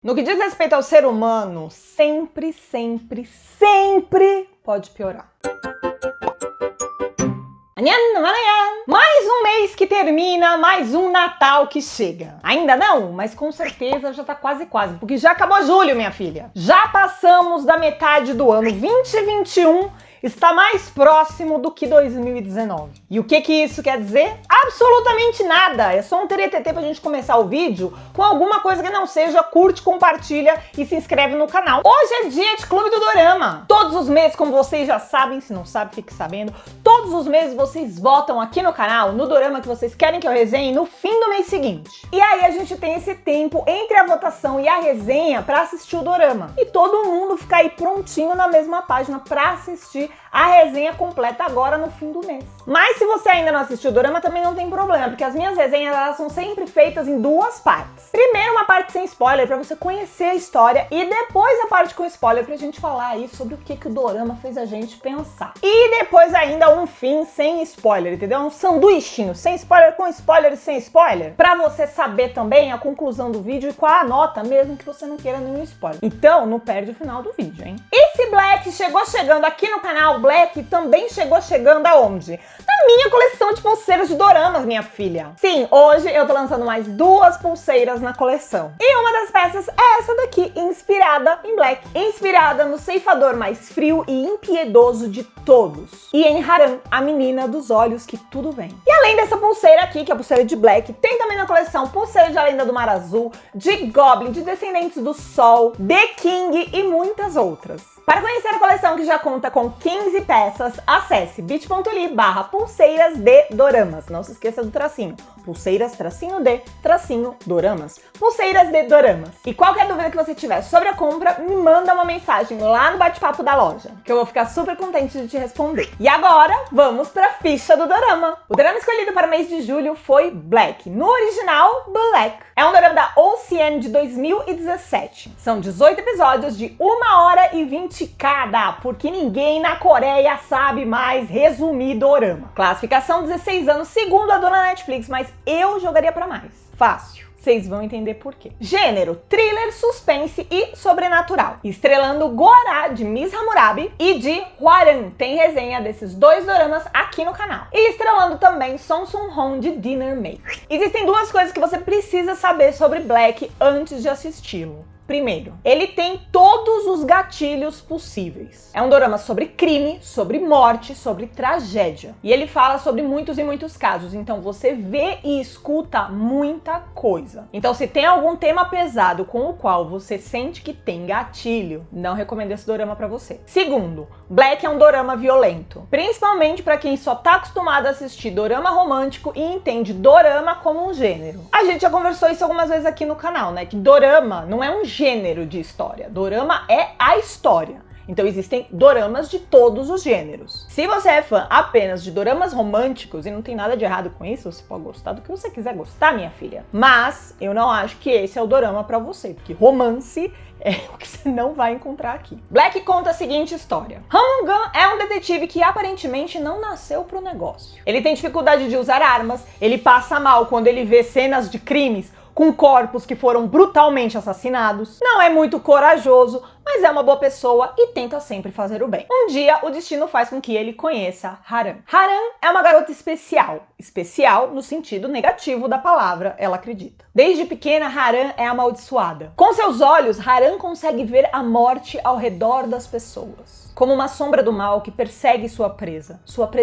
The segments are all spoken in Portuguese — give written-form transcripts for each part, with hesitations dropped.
No que diz respeito ao ser humano, sempre pode piorar. Mais um mês que termina, mais um Natal que chega. Ainda não, mas com certeza já tá quase, porque já acabou julho, minha filha. Já passamos da metade do ano. 2021 está mais próximo do que 2019. E o que isso quer dizer? Absolutamente nada. É só um teretetê pra gente começar o vídeo com alguma coisa que não seja curte, compartilha e se inscreve no canal. Hoje é dia de Clube do Dorama. Todos os meses, como vocês já sabem, se não sabe, fique sabendo, todos os meses vocês votam aqui no canal, no Dorama que vocês querem que eu resenhe no fim do mês seguinte. E aí a gente tem esse tempo entre a votação e a resenha pra assistir o Dorama. E todo mundo fica aí prontinho na mesma página pra assistir a resenha completa agora no fim do mês. Mas se você ainda não assistiu o Dorama, também não tem problema, porque as minhas resenhas elas são sempre feitas em duas partes. Primeiro uma parte sem spoiler, pra você conhecer a história, e depois a parte com spoiler, pra gente falar aí sobre o que o Dorama fez a gente pensar. E depois ainda um fim sem spoiler, entendeu? Um sanduichinho, sem spoiler, com spoiler e sem spoiler, pra você saber também a conclusão do vídeo e qual a nota, mesmo que você não queira nenhum spoiler. Então, não perde o final do vídeo, hein? E se Black chegou chegando aqui no canal, Black também chegou chegando aonde? Na minha coleção de pulseiras de doramas, minha filha. Sim, hoje eu tô lançando mais 2 pulseiras na coleção. E uma das peças é essa daqui, inspirada em Black. Inspirada no ceifador mais frio e impiedoso de todos. E em Haran, a menina dos olhos que tudo vem. E além dessa pulseira aqui, que é a pulseira de Black, tem também na coleção pulseira de A Lenda do Mar Azul, de Goblin, de Descendentes do Sol, The King e muitas outras. Para conhecer a coleção que já conta com 15 peças, acesse bit.ly/pulseiras de doramas. Não se esqueça do tracinho. Pulseiras, tracinho de, tracinho, doramas. Pulseiras de doramas. E qualquer dúvida que você tiver sobre a compra, me manda uma mensagem lá no bate-papo da loja, que eu vou ficar super contente de te responder. E agora, vamos pra ficha do dorama. O dorama escolhido para o mês de julho foi Black. No original, Black. É um dorama da OCN de 2017. São 18 episódios de 1h20 cada, porque ninguém na Coreia sabe mais resumir dorama. Classificação 16 anos, segundo a dona Netflix, mas eu jogaria pra mais. Fácil. Vocês vão entender por quê. Gênero, thriller, suspense e sobrenatural. Estrelando Gorá, de Miss Hammurabi, e de Hwaran. Tem resenha desses 2 doramas aqui no canal. E estrelando também Song Sung-hoon, de Dinner Maker. Existem 2 coisas que você precisa saber sobre Black antes de assisti-lo. Primeiro, ele tem todos os gatilhos possíveis. É um dorama sobre crime, sobre morte, sobre tragédia. E ele fala sobre muitos e muitos casos. Então você vê e escuta muita coisa. Então se tem algum tema pesado com o qual você sente que tem gatilho, não recomendo esse dorama pra você. Segundo, Black é um dorama violento. Principalmente pra quem só tá acostumado a assistir dorama romântico e entende dorama como um gênero. A gente já conversou isso algumas vezes aqui no canal, né? Que dorama não é um gênero de história. Dorama é a história. Então existem doramas de todos os gêneros. Se você é fã apenas de doramas românticos, e não tem nada de errado com isso, você pode gostar do que você quiser gostar, minha filha. Mas eu não acho que esse é o dorama pra você, porque romance é o que você não vai encontrar aqui. Black conta a seguinte história. Hamung-gun é um detetive que aparentemente não nasceu pro negócio. Ele tem dificuldade de usar armas, ele passa mal quando ele vê cenas de crimes com corpos que foram brutalmente assassinados, não é muito corajoso, mas é uma boa pessoa e tenta sempre fazer o bem. Um dia, o destino faz com que ele conheça Haran. Haran é uma garota especial. Especial no sentido negativo da palavra, ela acredita. Desde pequena, Haran é amaldiçoada. Com seus olhos, Haran consegue ver a morte ao redor das pessoas. Como uma sombra do mal que persegue sua presa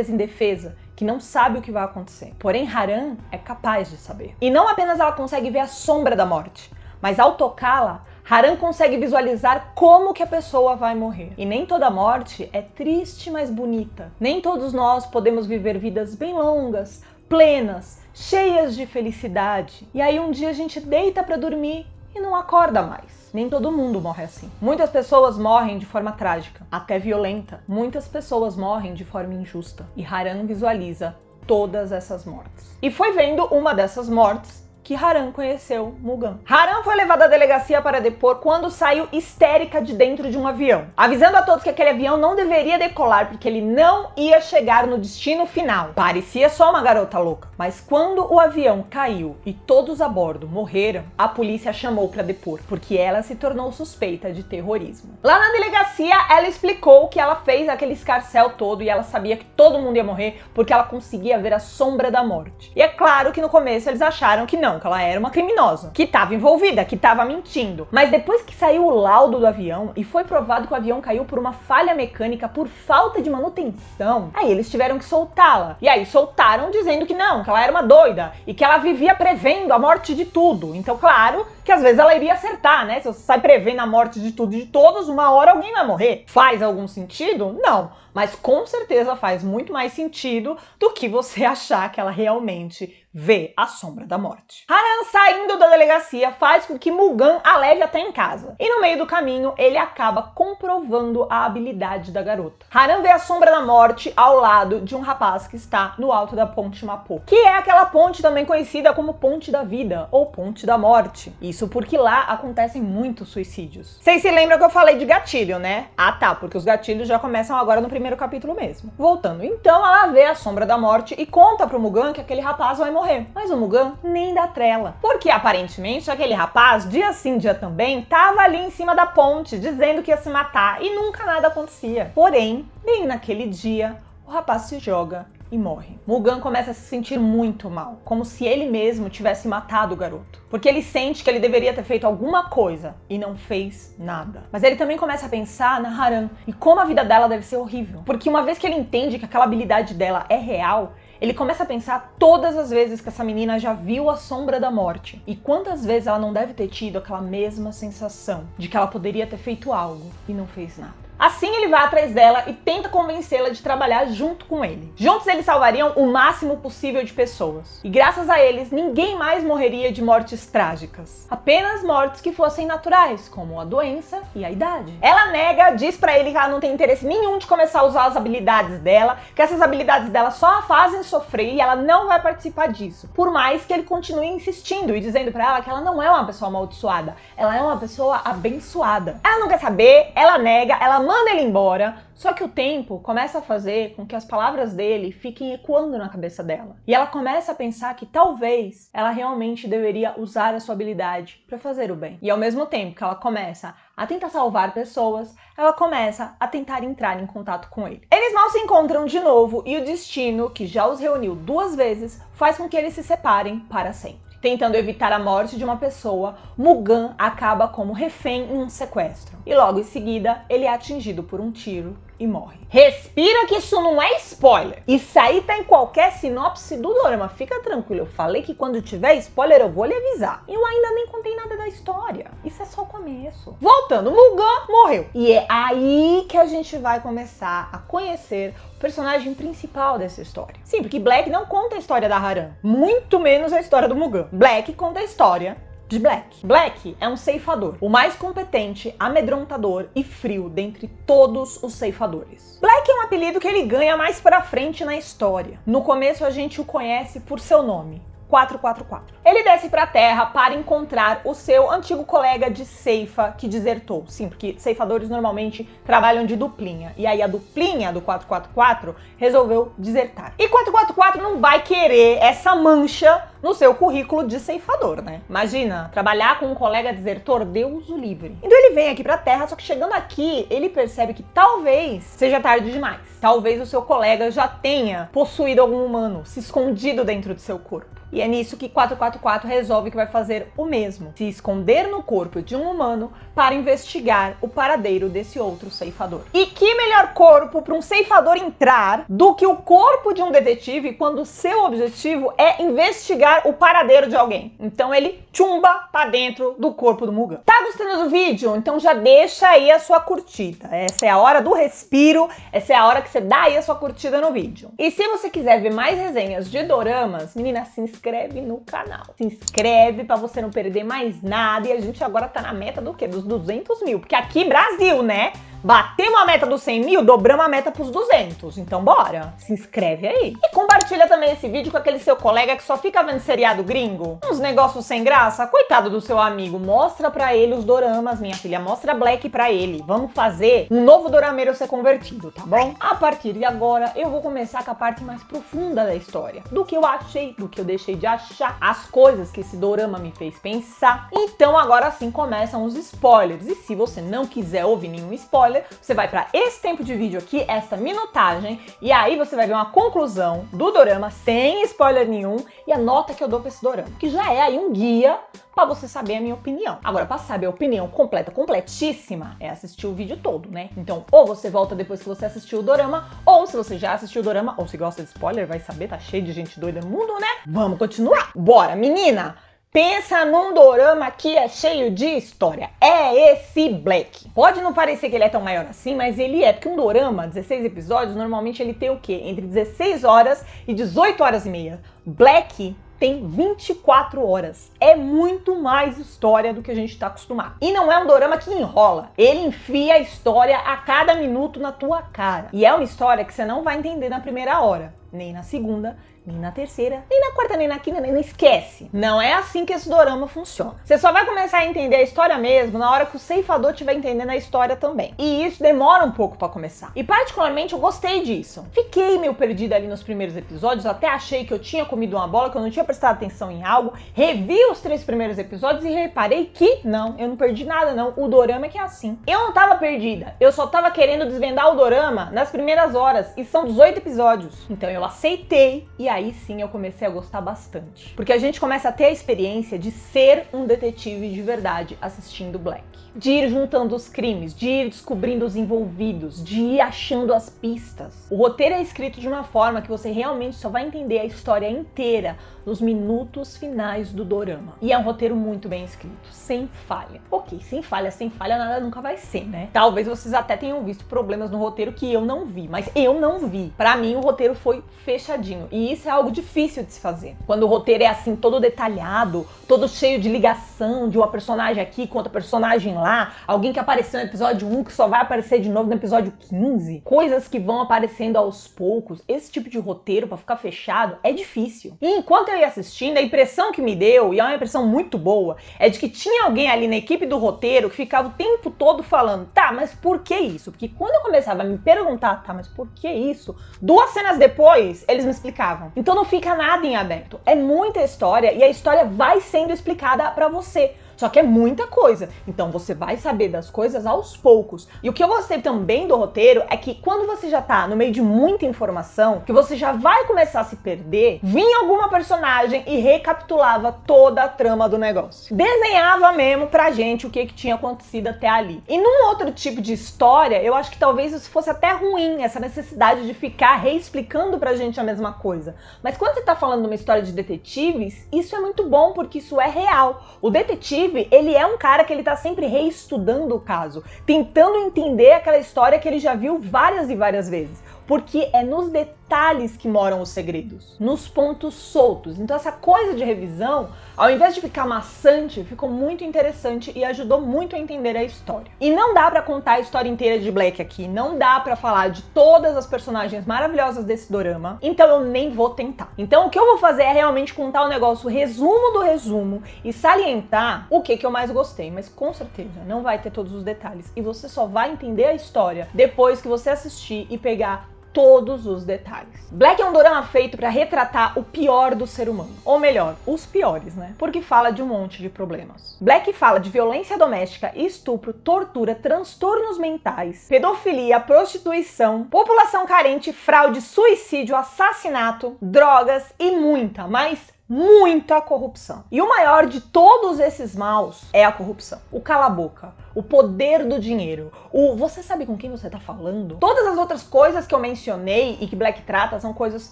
indefesa, que não sabe o que vai acontecer. Porém, Haran é capaz de saber. E não apenas ela consegue ver a sombra da morte, mas ao tocá-la, Haran consegue visualizar como que a pessoa vai morrer. E nem toda morte é triste, mas bonita. Nem todos nós podemos viver vidas bem longas, plenas, cheias de felicidade. E aí um dia a gente deita pra dormir e não acorda mais. Nem todo mundo morre assim. Muitas pessoas morrem de forma trágica, até violenta. Muitas pessoas morrem de forma injusta. E Haran visualiza todas essas mortes. E foi vendo uma dessas mortes que Haran conheceu Mugan. Haran foi levada à delegacia para depor quando saiu histérica de dentro de um avião, avisando a todos que aquele avião não deveria decolar porque ele não ia chegar no destino final. Parecia só uma garota louca, mas quando o avião caiu e todos a bordo morreram, a polícia a chamou para depor, porque ela se tornou suspeita de terrorismo. Lá na delegacia, ela explicou que ela fez aquele escarcéu todo e ela sabia que todo mundo ia morrer porque ela conseguia ver a sombra da morte. E é claro que no começo eles acharam que não, que ela era uma criminosa, que estava envolvida, que estava mentindo. Mas depois que saiu o laudo do avião e foi provado que o avião caiu por uma falha mecânica por falta de manutenção, aí eles tiveram que soltá-la. E aí soltaram dizendo que não, que ela era uma doida e que ela vivia prevendo a morte de tudo. Então, claro que às vezes ela iria acertar, né? Se você sai prevendo a morte de tudo e de todos, uma hora alguém vai morrer. Faz algum sentido? Não. Mas com certeza faz muito mais sentido do que você achar que ela realmente vê a sombra da morte. Haran saindo da delegacia faz com que Mugan a leve até em casa. E no meio do caminho, ele acaba comprovando a habilidade da garota. Haran vê a sombra da morte ao lado de um rapaz que está no alto da Ponte Mapo, que é aquela ponte também conhecida como Ponte da Vida ou Ponte da Morte. Isso porque lá acontecem muitos suicídios. Vocês se lembram que eu falei de gatilho, né? Ah tá, porque os gatilhos já começam agora no primeiro capítulo mesmo. Voltando, então ela vê a sombra da morte e conta pro Mugan que aquele rapaz vai morrer. Mas o Mugan nem dá trela. Porque aparentemente aquele rapaz, dia sim, dia também, tava ali em cima da ponte, dizendo que ia se matar e nunca nada acontecia. Porém, bem naquele dia, o rapaz se joga e morre. Mugan começa a se sentir muito mal, como se ele mesmo tivesse matado o garoto. Porque ele sente que ele deveria ter feito alguma coisa e não fez nada. Mas ele também começa a pensar na Haran e como a vida dela deve ser horrível. Porque uma vez que ele entende que aquela habilidade dela é real, ele começa a pensar todas as vezes que essa menina já viu a sombra da morte. E quantas vezes ela não deve ter tido aquela mesma sensação de que ela poderia ter feito algo e não fez nada. Assim ele vai atrás dela e tenta convencê-la de trabalhar junto com ele. Juntos eles salvariam o máximo possível de pessoas. E graças a eles, ninguém mais morreria de mortes trágicas. Apenas mortes que fossem naturais, como a doença e a idade. Ela nega, diz pra ele que ela não tem interesse nenhum de começar a usar as habilidades dela, que essas habilidades dela só a fazem sofrer e ela não vai participar disso. Por mais que ele continue insistindo e dizendo pra ela que ela não é uma pessoa amaldiçoada, ela é uma pessoa abençoada. Ela não quer saber, ela nega, ela manda ele embora, só que o tempo começa a fazer com que as palavras dele fiquem ecoando na cabeça dela. E ela começa a pensar que talvez ela realmente deveria usar a sua habilidade para fazer o bem. E ao mesmo tempo que ela começa a tentar salvar pessoas, ela começa a tentar entrar em contato com ele. Eles mal se encontram de novo e o destino, que já os reuniu 2 vezes, faz com que eles se separem para sempre. Tentando evitar a morte de uma pessoa, Mugan acaba como refém em um sequestro. E logo em seguida, ele é atingido por um tiro e morre. Respira que isso não é spoiler. Isso aí tá em qualquer sinopse do dorama. Fica tranquilo, eu falei que quando tiver spoiler eu vou lhe avisar. Eu ainda nem contei nada da história. Isso é só o começo. Voltando, Mugan morreu. E é aí que a gente vai começar a conhecer o personagem principal dessa história. Sim, porque Black não conta a história da Haran, muito menos a história do Mugan. Black conta a história de Black. Black é um ceifador, o mais competente, amedrontador e frio dentre todos os ceifadores. Black é um apelido que ele ganha mais pra frente na história. No começo a gente o conhece por seu nome, 444. Ele desce pra terra para encontrar o seu antigo colega de ceifa que desertou. Sim, porque ceifadores normalmente trabalham de duplinha. E aí a duplinha do 444 resolveu desertar. E 444 não vai querer essa mancha no seu currículo de ceifador, né? Imagina, trabalhar com um colega desertor, Deus o livre. Então ele vem aqui pra terra, só que chegando aqui, ele percebe que talvez seja tarde demais. Talvez o seu colega já tenha possuído algum humano, se escondido dentro de seu corpo. E é nisso que 444 resolve que vai fazer o mesmo, se esconder no corpo de um humano para investigar o paradeiro desse outro ceifador. E que melhor corpo para um ceifador entrar do que o corpo de um detetive quando o seu objetivo é investigar o paradeiro de alguém. Então ele chumba para dentro do corpo do Mugan. Tá gostando do vídeo? Então já deixa aí a sua curtida. Essa é a hora do respiro, essa é a hora que você dá aí a sua curtida no vídeo. E se você quiser ver mais resenhas de doramas, menina, se inscreve no canal. Se inscreve pra você não perder mais nada. E a gente agora tá na meta do quê? Dos 200 mil. Porque aqui, Brasil, né? Batemos a meta dos 100 mil, dobramos a meta pros 200. Então bora, se inscreve aí. E compartilha também esse vídeo com aquele seu colega que só fica vendo seriado gringo. Uns negócios sem graça. Coitado do seu amigo, mostra pra ele os doramas, minha filha. Mostra Black pra ele. Vamos fazer um novo dorameiro ser convertido, tá bom? A partir de agora, eu vou começar com a parte mais profunda da história. Do que eu achei, do que eu deixei de achar, as coisas que esse dorama me fez pensar. Então agora sim começam os spoilers. E se você não quiser ouvir nenhum spoiler, você vai pra esse tempo de vídeo aqui, essa minutagem, e aí você vai ver uma conclusão do dorama sem spoiler nenhum e a nota que eu dou pra esse dorama, que já é aí um guia pra você saber a minha opinião. Agora, pra saber a opinião completa, completíssima, é assistir o vídeo todo, né? Então, ou você volta depois que você assistiu o dorama, ou se você já assistiu o dorama, ou se gosta de spoiler, vai saber, tá cheio de gente doida no mundo, né? Vamos continuar. Bora, menina! Pensa num dorama que é cheio de história. É esse Black. Pode não parecer que ele é tão maior assim, mas ele é. Porque um dorama, 16 episódios, normalmente ele tem o quê? Entre 16 horas e 18 horas e meia. Black tem 24 horas. É muito mais história do que a gente tá acostumado. E não é um dorama que enrola. Ele enfia a história a cada minuto na tua cara. E é uma história que você não vai entender na primeira hora, nem na segunda, nem na terceira, nem na quarta, nem na quinta, nem esquece. Não é assim que esse dorama funciona. Você só vai começar a entender a história mesmo na hora que o ceifador estiver entendendo a história também. E isso demora um pouco pra começar. E particularmente eu gostei disso. Fiquei meio perdida ali nos primeiros episódios, até achei que eu tinha comido uma bola, que eu não tinha prestado atenção em algo. Revi os 3 primeiros episódios e reparei que não, eu não perdi nada não. O dorama é que é assim. Eu não tava perdida, eu só tava querendo desvendar o dorama nas primeiras horas. E são 18 episódios. Então eu aceitei e aí sim eu comecei a gostar bastante. Porque a gente começa a ter a experiência de ser um detetive de verdade assistindo Black. De ir juntando os crimes, de ir descobrindo os envolvidos, de ir achando as pistas. O roteiro é escrito de uma forma que você realmente só vai entender a história inteira nos minutos finais do dorama. E é um roteiro muito bem escrito, sem falha. Ok, sem falha nada nunca vai ser, né? Talvez vocês até tenham visto problemas no roteiro que eu não vi, mas eu não vi. Pra mim o roteiro foi fechadinho e isso é algo difícil de se fazer. Quando o roteiro é assim, todo detalhado, todo cheio de ligação de uma personagem aqui com outra personagem lá, alguém que apareceu no episódio 1 que só vai aparecer de novo no episódio 15, coisas que vão aparecendo aos poucos, esse tipo de roteiro pra ficar fechado é difícil. E enquanto eu ia assistindo, a impressão que me deu, e é uma impressão muito boa, é de que tinha alguém ali na equipe do roteiro que ficava o tempo todo falando, tá, mas por que isso? Porque quando eu começava a me perguntar, tá, mas por que isso? 2 cenas depois, eles me explicavam. Então não fica nada em aberto. É muita história e a história vai sendo explicada pra você. Só que é muita coisa, então você vai saber das coisas aos poucos. E o que eu gostei também do roteiro é que quando você já tá no meio de muita informação, que você já vai começar a se perder, vinha alguma personagem e recapitulava toda a trama do negócio. Desenhava mesmo pra gente o que tinha acontecido até ali. E num outro tipo de história, eu acho que talvez isso fosse até ruim, essa necessidade de ficar reexplicando pra gente a mesma coisa. Mas quando você tá falando de uma história de detetives, isso é muito bom porque isso é real. O detetive, ele é um cara que ele tá sempre reestudando o caso, tentando entender aquela história que ele já viu várias e várias vezes. Porque é nos detalhes que moram os segredos, nos pontos soltos. Então essa coisa de revisão, ao invés de ficar maçante, ficou muito interessante e ajudou muito a entender a história. E não dá pra contar a história inteira de Black aqui, não dá pra falar de todas as personagens maravilhosas desse dorama, então eu nem vou tentar. Então o que eu vou fazer é realmente contar o negócio, o resumo do resumo, e salientar o que eu mais gostei, mas com certeza não vai ter todos os detalhes, e você só vai entender a história depois que você assistir e pegar todos os detalhes. Black é um dorama feito para retratar o pior do ser humano, ou melhor, os piores, né? Porque fala de um monte de problemas. Black fala de violência doméstica, estupro, tortura, transtornos mentais, pedofilia, prostituição, população carente, fraude, suicídio, assassinato, drogas e muita, mas muita corrupção. E o maior de todos esses maus é a corrupção. O cala-boca, o poder do dinheiro, o você sabe com quem você tá falando. Todas as outras coisas que eu mencionei e que Black trata são coisas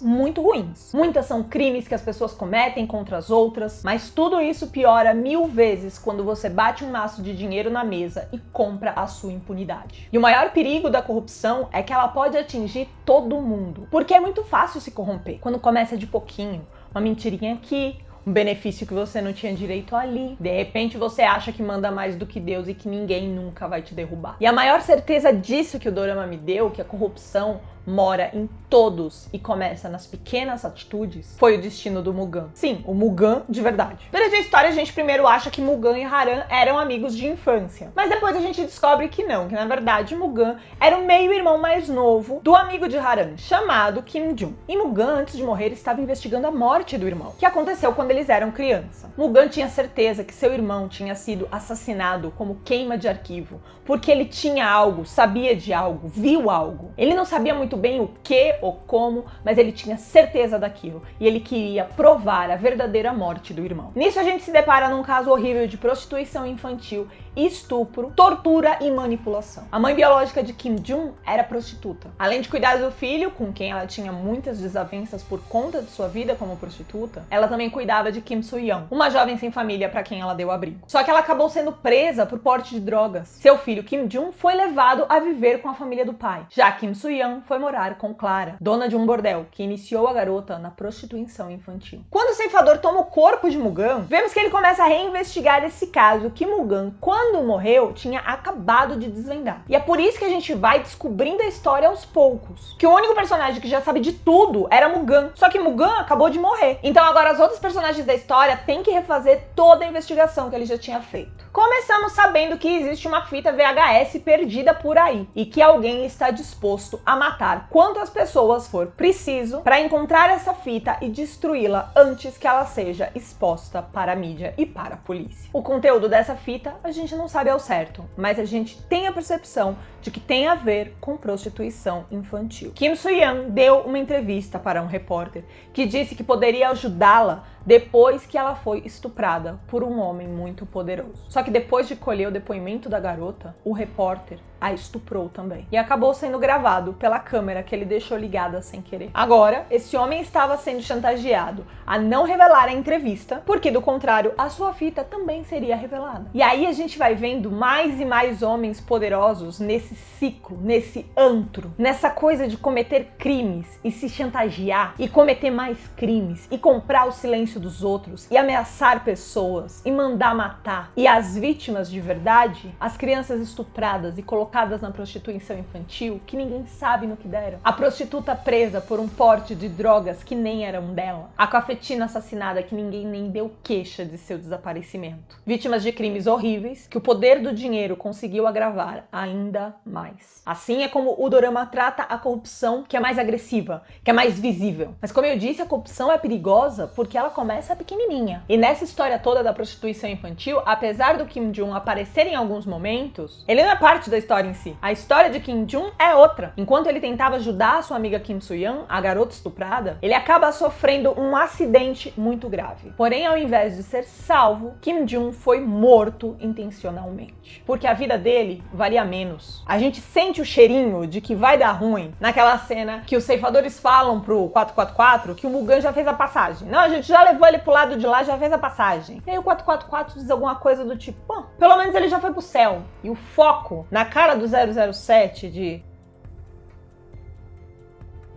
muito ruins. Muitas são crimes que as pessoas cometem contra as outras, mas tudo isso piora 1000 vezes quando você bate um maço de dinheiro na mesa e compra a sua impunidade. E o maior perigo da corrupção é que ela pode atingir todo mundo, porque é muito fácil se corromper quando começa de pouquinho. Uma mentirinha aqui, um benefício que você não tinha direito ali. De repente você acha que manda mais do que Deus e que ninguém nunca vai te derrubar. E a maior certeza disso que o dorama me deu, que a corrupção mora em todos e começa nas pequenas atitudes, foi o destino do Mugan. Sim, o Mugan de verdade. Durante a história a gente primeiro acha que Mugan e Haran eram amigos de infância, mas depois a gente descobre que não, que na verdade Mugan era o meio-irmão mais novo do amigo de Haran, chamado Kim Jun. E Mugan, antes de morrer, estava investigando a morte do irmão, que aconteceu quando eles eram criança. Mugan tinha certeza que seu irmão tinha sido assassinado como queima de arquivo, porque ele tinha algo, sabia de algo, viu algo. Ele não sabia muito bem o que ou como, mas ele tinha certeza daquilo e ele queria provar a verdadeira morte do irmão. Nisso a gente se depara num caso horrível de prostituição infantil, estupro, tortura e manipulação. A mãe biológica de Kim Jun era prostituta. Além de cuidar do filho, com quem ela tinha muitas desavenças por conta de sua vida como prostituta, ela também cuidava de Kim Soo-young, uma jovem sem família para quem ela deu abrigo. Só que ela acabou sendo presa por porte de drogas. Seu filho Kim Jun foi levado a viver com a família do pai. Já Kim Soo-young foi morar com Clara, dona de um bordel, que iniciou a garota na prostituição infantil. Quando o ceifador toma o corpo de Mugan, vemos que ele começa a reinvestigar esse caso que Mugan, quando morreu, tinha acabado de desvendar. E é por isso que a gente vai descobrindo a história aos poucos. Que o único personagem que já sabe de tudo era Mugan. Só que Mugan acabou de morrer. Então agora as outras personagens da história têm que refazer toda a investigação que ele já tinha feito. Começamos sabendo que existe uma fita VHS perdida por aí e que alguém está disposto a matar quantas pessoas for preciso para encontrar essa fita e destruí-la antes que ela seja exposta para a mídia e para a polícia. O conteúdo dessa fita a gente não sabe ao certo, mas a gente tem a percepção de que tem a ver com prostituição infantil. Kim Soo-young deu uma entrevista para um repórter que disse que poderia ajudá-la depois que ela foi estuprada por um homem muito poderoso. Só que depois de colher o depoimento da garota, o repórter a estuprou também. E acabou sendo gravado pela câmera que ele deixou ligada sem querer. Agora, esse homem estava sendo chantageado a não revelar a entrevista, porque do contrário, a sua fita também seria revelada. E aí a gente vai vendo mais e mais homens poderosos nesse ciclo, nesse antro, nessa coisa de cometer crimes e se chantagear e cometer mais crimes e comprar o silêncio dos outros e ameaçar pessoas e mandar matar. E as vítimas de verdade, as crianças estupradas e colocadas na prostituição infantil, que ninguém sabe no que deram. A prostituta presa por um porte de drogas que nem eram dela. A cafetina assassinada que ninguém nem deu queixa de seu desaparecimento. Vítimas de crimes horríveis que o poder do dinheiro conseguiu agravar ainda mais. Assim é como o dorama trata a corrupção, que é mais agressiva, que é mais visível. Mas como eu disse, a corrupção é perigosa porque ela começa pequenininha. E nessa história toda da prostituição infantil, apesar do Kim Jun aparecer em alguns momentos, ele não é parte da história em si. A história de Kim Jun é outra. Enquanto ele tentava ajudar a sua amiga Kim Soo-young, a garota estuprada, ele acaba sofrendo um acidente muito grave. Porém, ao invés de ser salvo, Kim Jun foi morto intencionalmente. Porque a vida dele valia menos. A gente sente o cheirinho de que vai dar ruim naquela cena que os ceifadores falam pro 444 que o Mugan já fez a passagem. Não, a gente já levou ele pro lado de lá, já fez a passagem. E aí o 444 diz alguma coisa do tipo, bom, pelo menos ele já foi pro céu. E o foco na cara do 007 de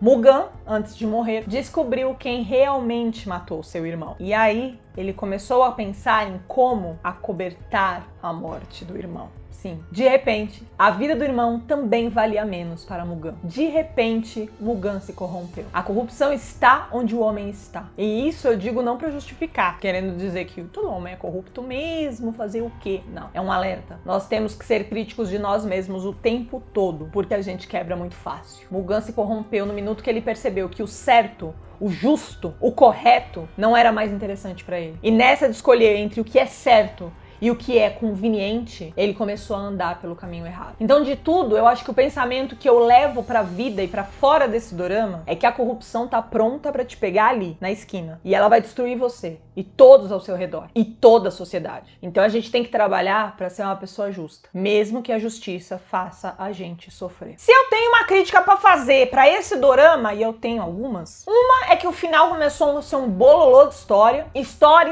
Mugan, antes de morrer, descobriu quem realmente matou seu irmão. E aí ele começou a pensar em como acobertar a morte do irmão. Sim, de repente, a vida do irmão também valia menos para Mugan. De repente, Mugan se corrompeu. A corrupção está onde o homem está. E isso eu digo não para justificar, querendo dizer que todo homem é corrupto mesmo, fazer o quê? Não, é um alerta. Nós temos que ser críticos de nós mesmos o tempo todo, porque a gente quebra muito fácil. Mugan se corrompeu no minuto que ele percebeu que o certo, o justo, o correto não era mais interessante para ele. E nessa de escolher entre o que é certo e o que é conveniente, ele começou a andar pelo caminho errado. Então, de tudo, eu acho que o pensamento que eu levo pra vida e pra fora desse dorama é que a corrupção tá pronta pra te pegar ali, na esquina. E ela vai destruir você e todos ao seu redor e toda a sociedade. Então a gente tem que trabalhar pra ser uma pessoa justa, mesmo que a justiça faça a gente sofrer. Se eu tenho uma crítica pra fazer pra esse dorama, e eu tenho algumas, uma é que o final começou a ser um bololô de história em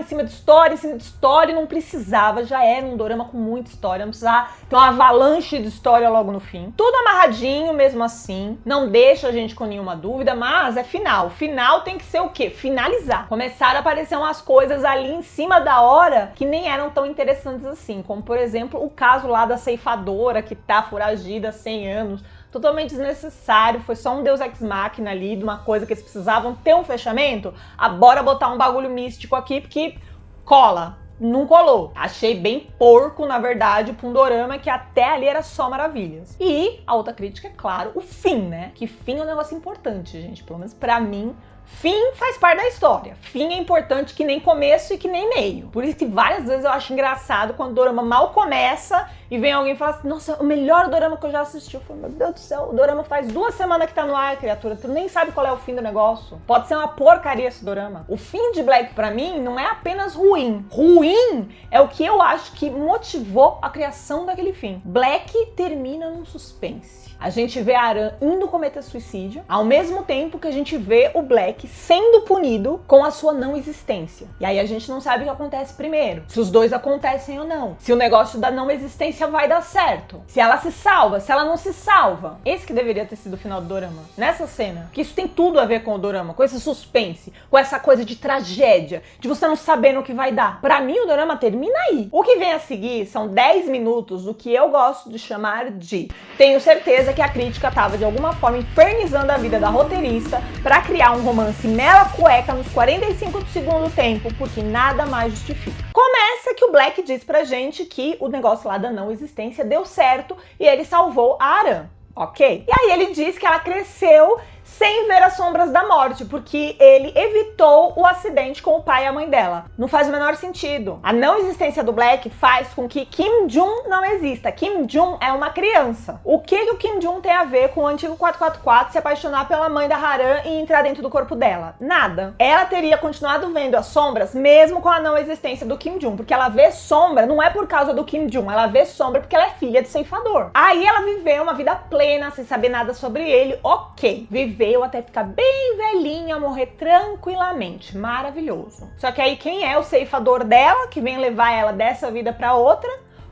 cima de história, em cima de história, e não precisava precisava, já era um dorama com muita história, não precisava ter uma avalanche de história logo no fim. Tudo amarradinho mesmo assim, não deixa a gente com nenhuma dúvida, mas é final. O final tem que ser o quê? Finalizar. Começaram a aparecer umas coisas ali em cima da hora que nem eram tão interessantes assim, como por exemplo o caso lá da ceifadora que tá foragida há 100 anos, totalmente desnecessário, foi só um deus ex machina ali, de uma coisa que eles precisavam ter um fechamento, bora botar um bagulho místico aqui, porque cola. Não colou. Achei bem porco, na verdade, pra um dorama que até ali era só maravilhas. E a outra crítica é, claro, o fim, né? Que fim é um negócio importante, gente. Pelo menos pra mim, fim faz parte da história. Fim é importante que nem começo e que nem meio. Por isso que várias vezes eu acho engraçado quando o dorama mal começa e vem alguém e fala assim, nossa, o melhor dorama que eu já assisti. Eu falo, meu Deus do céu, o dorama faz 2 semanas que tá no ar, criatura. Tu nem sabe qual é o fim do negócio. Pode ser uma porcaria esse dorama. O fim de Black, pra mim, não é apenas ruim. Ruim é o que eu acho que motivou a criação daquele fim. Black termina num suspense. A gente vê a Aran indo cometer suicídio, ao mesmo tempo que a gente vê o Black sendo punido com a sua não existência. E aí a gente não sabe o que acontece primeiro. Se os dois acontecem ou não. Se o negócio da não existência vai dar certo. Se ela se salva, se ela não se salva. Esse que deveria ter sido o final do dorama. Nessa cena. Porque isso tem tudo a ver com o dorama. Com esse suspense. Com essa coisa de tragédia. De você não saber no que vai dar. Pra mim o dorama termina aí. O que vem a seguir são 10 minutos do que eu gosto de chamar de... Tenho certeza que a crítica estava de alguma forma infernizando a vida da roteirista para criar um romance mela cueca nos 45 do segundo tempo, porque nada mais justifica. Começa que o Black diz pra gente que o negócio lá da não existência deu certo e ele salvou a Aran, ok? E aí ele diz que ela cresceu sem ver as sombras da morte, porque ele evitou o acidente com o pai e a mãe dela. Não faz o menor sentido. A não existência do Black faz com que Kim Jun não exista. Kim Jun é uma criança. O que o Kim Jun tem a ver com o antigo 444 se apaixonar pela mãe da Haran e entrar dentro do corpo dela? Nada. Ela teria continuado vendo as sombras mesmo com a não existência do Kim Jun, porque ela vê sombra não é por causa do Kim Jun, ela vê sombra porque ela é filha de ceifador. Aí ela viveu uma vida plena, sem saber nada sobre ele, ok. Viveu até ficar bem velhinha, morrer tranquilamente. Maravilhoso. Só que aí quem é o ceifador dela, que vem levar ela dessa vida pra outra?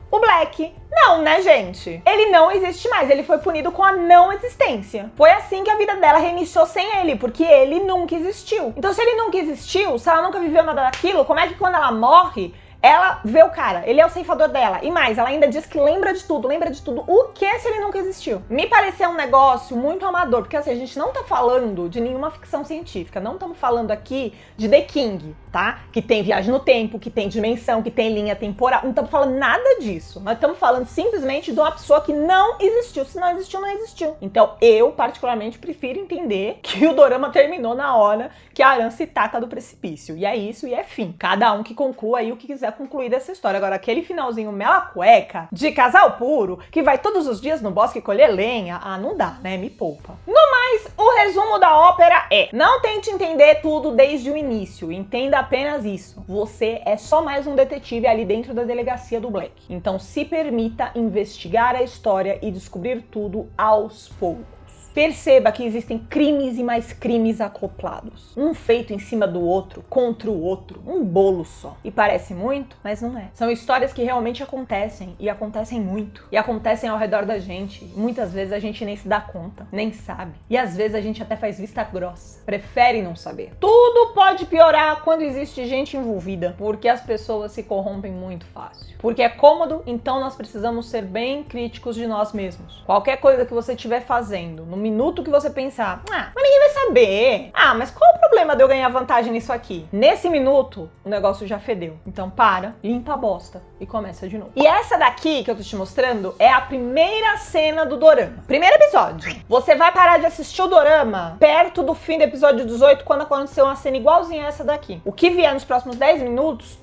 O Black. Não, né, gente? Ele não existe mais, ele foi punido com a não existência. Foi assim que a vida dela reiniciou sem ele, porque ele nunca existiu. Então se ele nunca existiu, se ela nunca viveu nada daquilo, como é que quando ela morre, ela vê o cara, ele é o ceifador dela. E mais, ela ainda diz que lembra de tudo. Lembra de tudo. O que se ele nunca existiu? Me pareceu um negócio muito amador, porque assim, a gente não tá falando de nenhuma ficção científica. Não estamos falando aqui de The King, tá? Que tem viagem no tempo, que tem dimensão, que tem linha temporal. Não estamos falando nada disso. Nós estamos falando simplesmente de uma pessoa que não existiu. Se não existiu, não existiu. Então eu, particularmente, prefiro entender que o dorama terminou na hora que a Aran se taca do precipício. E é isso, e é fim. Cada um que conclua aí o que quiser concluir dessa história. Agora, aquele finalzinho mela cueca, de casal puro, que vai todos os dias no bosque colher lenha, não dá, né? Me poupa. No mais, o resumo da ópera é: não tente entender tudo desde o início, entenda apenas isso. Você é só mais um detetive ali dentro da delegacia do Black. Então se permita investigar a história e descobrir tudo aos poucos. Perceba que existem crimes e mais crimes acoplados. Um feito em cima do outro, contra o outro. Um bolo só. E parece muito, mas não é. São histórias que realmente acontecem. E acontecem muito. E acontecem ao redor da gente. Muitas vezes a gente nem se dá conta. Nem sabe. E às vezes a gente até faz vista grossa. Prefere não saber. Tudo pode piorar quando existe gente envolvida. Porque as pessoas se corrompem muito fácil. Porque é cômodo, então nós precisamos ser bem críticos de nós mesmos. Qualquer coisa que você estiver fazendo, no minuto que você pensar, mas ninguém vai saber. Mas qual o problema de eu ganhar vantagem nisso aqui? Nesse minuto, o negócio já fedeu. Então para, limpa a bosta e começa de novo. E essa daqui que eu tô te mostrando é a primeira cena do dorama. Primeiro episódio. Você vai parar de assistir o dorama perto do fim do episódio 18, quando aconteceu uma cena igualzinha a essa daqui. O que vier nos próximos 10 minutos,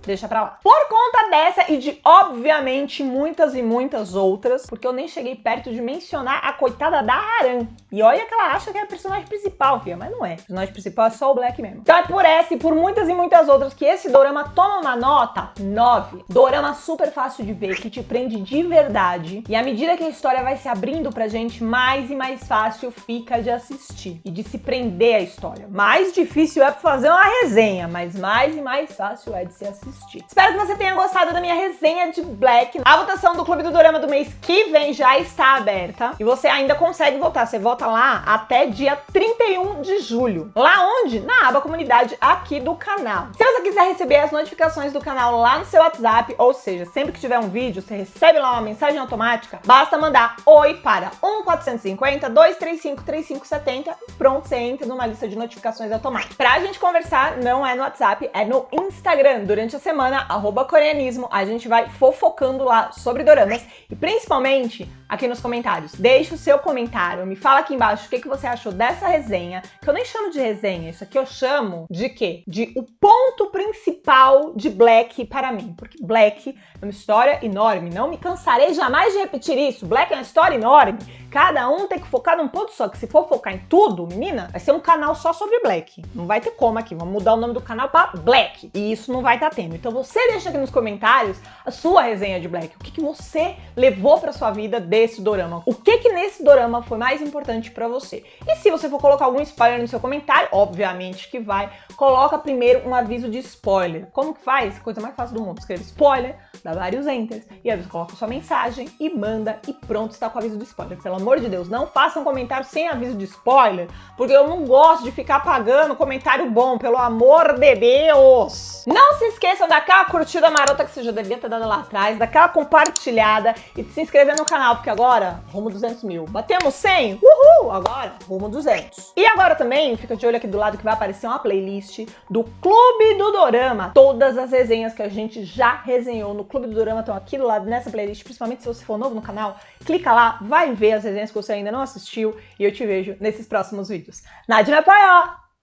deixa pra lá. Por conta dessa e de, obviamente, muitas e muitas outras, porque eu nem cheguei perto de mencionar a coitada da Haran. E olha que ela acha que é a personagem principal, filha, mas não é. O personagem principal é só o Black mesmo. Então é por essa e por muitas e muitas outras que esse dorama toma uma nota 9. Dorama super fácil de ver, que te prende de verdade. E à medida que a história vai se abrindo pra gente, mais e mais fácil fica de assistir e de se prender à história. Mais difícil é fazer uma resenha, mas mais e mais fácil é de se assistir. playlist. Espero que você tenha gostado da minha resenha de Black. A votação do Clube do Dorama do mês que vem já está aberta e você ainda consegue votar. Você vota lá até dia 31 de julho. Lá onde? Na aba comunidade aqui do canal. Se você quiser receber as notificações do canal lá no seu WhatsApp, ou seja, sempre que tiver um vídeo, você recebe lá uma mensagem automática, basta mandar oi para 1-450-235-3570 e pronto, você entra numa lista de notificações automáticas. Pra gente conversar, não é no WhatsApp, é no Instagram. Durante a semana, @coreanismo, a gente vai fofocando lá sobre doramas e principalmente aqui nos comentários. Deixa o seu comentário, me fala aqui embaixo o que você achou dessa resenha, que eu nem chamo de resenha, isso aqui eu chamo de quê? De o ponto principal de Black para mim, porque Black é uma história enorme, não me cansarei jamais de repetir isso. Black é uma história enorme, cada um tem que focar num ponto só, que se for focar em tudo, menina, vai ser um canal só sobre Black. Não vai ter como aqui, vamos mudar o nome do canal para Black, e isso não vai estar tendo. Então você deixa aqui nos comentários a sua resenha de Black, o que você levou para sua vida desse dorama, o que nesse dorama foi mais importante para você. E se você for colocar algum spoiler no seu comentário, obviamente que vai, coloca primeiro um aviso de spoiler. Como que faz? Coisa mais fácil do mundo, escreve spoiler, dá vários enters, e aí você coloca sua mensagem e manda e pronto, está com o aviso de spoiler. Pelo amor de Deus, não façam comentário sem aviso de spoiler, porque eu não gosto de ficar pagando comentário bom, pelo amor de Deus. Não se esqueçam daquela curtida marota que você já devia ter dado lá atrás, daquela compartilhada e de se inscrever no canal, porque agora, rumo 200 mil. Batemos 100? Uhul! Agora, rumo 200. E agora também, fica de olho aqui do lado que vai aparecer uma playlist do Clube do Dorama. Todas as resenhas que a gente já resenhou no Clube do Dorama estão aqui do lado nessa playlist, principalmente se você for novo no canal, clica lá, vai ver as resenhas que você ainda não assistiu e eu te vejo nesses próximos vídeos. Nadie me apoia!